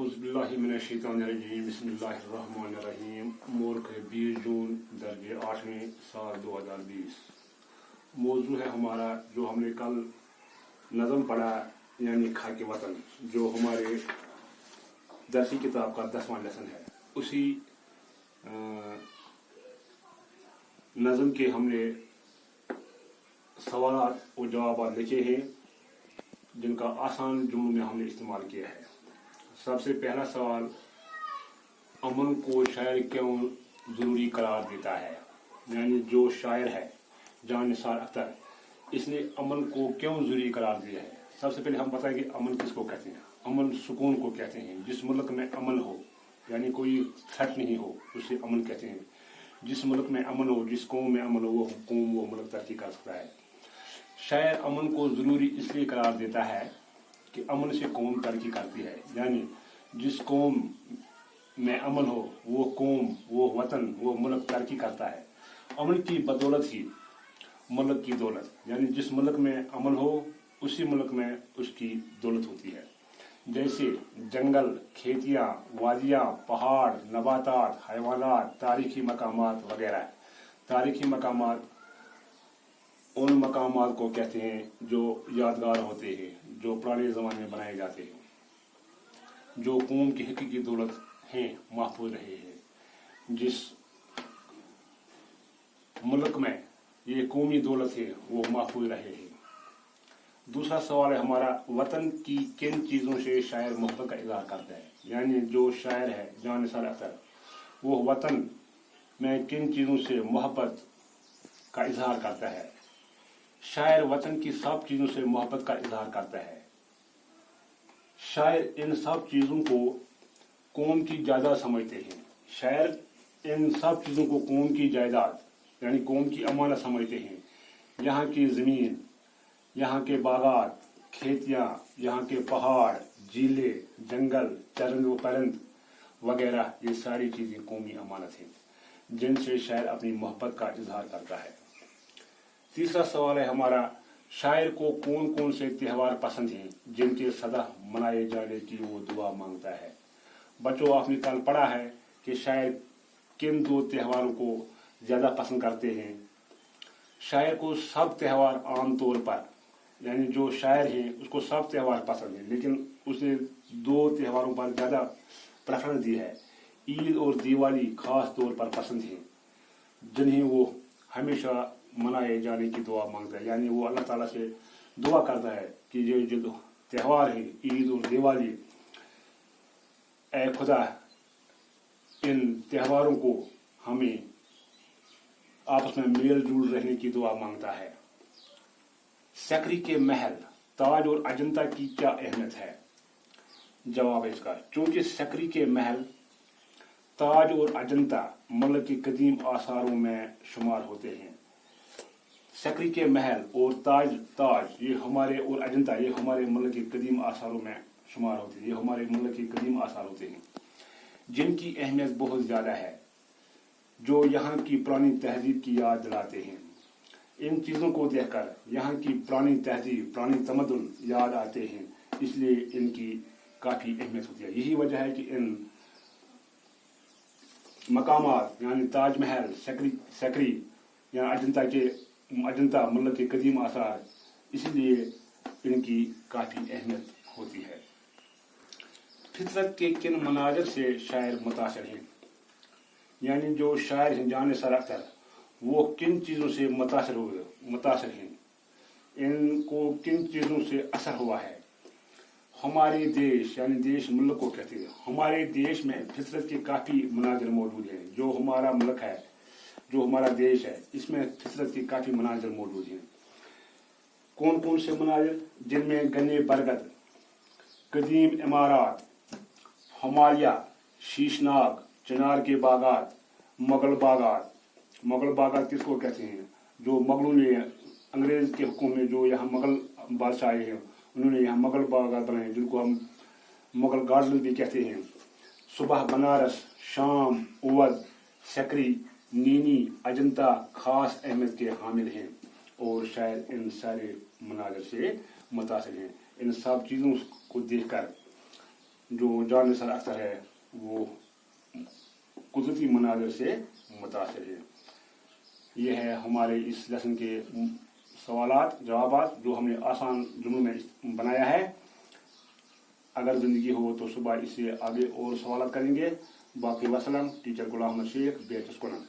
औज़ुबिल्लाहिमिनश्शैतानिर्रजीम बिस्मिल्लाहिर्रहमानिर्रहीम। मुल्क 20 जून दर्जे 8वें साल 2020। मौजू है हमारा जो हमने कल नज़म पढ़ा यानी खाके वतन, जो हमारे दरसी किताब का 10वां लेसन है। उसी नज़म के हमने सवाल और जवाब लिखे हैं जिनका आसान जुमलों में हमने इस्तेमाल किया है। सबसे पहला सवाल, अमन को शायर क्यों ज़रूरी करार देता है? यानी जो शायर है जान निसार अख्तर, इसने अमन को क्यों ज़रूरी करार दिया है। सबसे पहले हम बताएं कि अमन किसको कहते हैं। अमन सुकून को कहते हैं। जिस मुल्क में अमन हो यानी कोई थ्रेट नहीं हो उसे अमन कहते हैं। जिस मुल्क में अमन हो, जिस कौम में अमन हो, वो कौम वो मुल्क तरक्की कर सकता है। शायर अमन को ज़रूरी इसलिए करार देता है कि अमन से कौम तरक्की करती है। यानी जिस कौम में अमन हो वो कौम, वो वतन, वो मुल्क तरक्की करता है। अमन की बदौलत ही मुल्क की दौलत, यानी जिस मुल्क में अमन हो उसी मुल्क में उसकी दौलत होती है। जैसे जंगल, खेतियाँ, वादियाँ, पहाड़, नबातात, हैवानात, तारीखी मकामात वगैरह। तारीखी मकामात उन मकामात को कहते हैं जो यादगार होते हैं, जो पुराने ज़माने में बनाए जाते हैं, जो कौम की हकीकी दौलत हैं महफूज रहे हैं। जिस मुल्क में ये कौमी दौलत है वो महफूज रहे हैं। दूसरा सवाल है हमारा, वतन की किन चीज़ों से शायर मोहब्बत का इज़हार करता है। यानी जो शायर है जान निसार अख्तर, वो वतन में किन चीज़ों से मोहब्बत का इज़हार करता है। शायर वतन की सब चीज़ों से मोहब्बत का इज़हार करता है। शायर इन सब चीज़ों को कौम की जायदाद समझते हैं। शायर इन सब चीज़ों को कौम की जायदाद यानी कौम की अमानत समझते हैं। यहाँ की ज़मीन, यहाँ के बागात, खेतियाँ, यहाँ के पहाड़, झीलें, जंगल, चरंद व परिंद वगैरह, ये सारी चीज़ें कौमी अमानत हैं जिनसे शायर अपनी मोहब्बत का इज़हार करता है। तीसरा सवाल है हमारा, शायर को कौन कौन से त्यौहार पसंद हैं जिनके सदा मनाए जाने की वो दुआ मांगता है। बच्चों, आपने कल पढ़ा है कि शायर किन दो त्योहारों को ज़्यादा पसंद करते हैं। शायर को सब त्यौहार आम तौर पर, यानी जो शायर है उसको सब त्यौहार पसंद है, लेकिन उसने दो त्योहारों पर ज़्यादा प्रेफरेंस दी है। ईद और दिवाली खास तौर पर पसंद है जिन्हें वो हमेशा मनाए जाने की दुआ मांगता है। यानी वो अल्लाह ताला से दुआ करता है कि जो त्यौहार है ईद और दिवाली, ऐ खुदा इन त्योहारों को हमें आपस में मेल जुल रहने की दुआ मांगता है। सकरी के महल, ताज और अजंता की क्या अहमियत है। जवाब है इसका, चूंकि सकरी के महल, ताज और अजंता मुल्क के कदीम आसारों में शुमार होते हैं। सकरी के महल और ताज ये हमारे, और अजंता ये हमारे मुल्क के कदीम आसारों में शुमार होते हैं। ये हमारे मुल्क के कदीम आसार होते हैं जिनकी अहमियत बहुत ज़्यादा है, जो यहाँ की पुरानी तहजीब की याद दिलाते हैं। इन चीज़ों को देखकर यहाँ की पुरानी तहजीब, पुरानी तमद्दुन याद आते हैं, इसलिए इनकी काफ़ी अहमियत होती है। यही वजह है कि इन मकामात यानी ताजमहल, सकरी या अजंता मुल्क के कदीम आसार, इसलिए इनकी काफ़ी अहमियत होती है। फितरत के किन मनाजर से शायर मुतासिर हैं। यानी जो शायर हैं जान निसार अख्तर, वो किन चीज़ों से मुतासिर हैं, इनको किन चीज़ों से असर हुआ है। हमारे देश यानी देश मुल्क को कहते हैं। हमारे देश में फितरत के काफ़ी मनाजिर मौजूद हैं। जो हमारा मुल्क है, जो हमारा देश है, इसमें फितरत के काफ़ी मनाजिर मौजूद हैं। कौन कौन से मनाजिर, जिनमें गन्ने बरगद, कदीम इमारात, हिमालय, शीशनाग, चिनार के बागात, मुगल बागात किसको कहते हैं, जो मुगलों ने अंग्रेज के हुक्म में जो यहाँ मुगल बादशाह आए हैं उन्होंने यहाँ मुगल बागात बनाए जिनको हम मुगल गार्डन भी कहते हैं। सुबह बनारस, शाम, उवध, सकरी, नीनी, अजंता खास अहमियत के हामिल हैं और शायद इन सारे मनाजिर से मुतासिर हैं। इन सब चीज़ों को देखकर جو جان نثار اختر ہے وہ قدرتی مناظر سے متاثر ہے۔ یہ ہے ہمارے اس لیسن کے سوالات جوابات جو ہم نے آسان جملوں میں بنایا ہے۔ اگر زندگی ہو تو صبح اس سے آگے اور سوالات کریں گے۔ باقی وسلم، ٹیچر غلام احمد شیخ، BHS کنن۔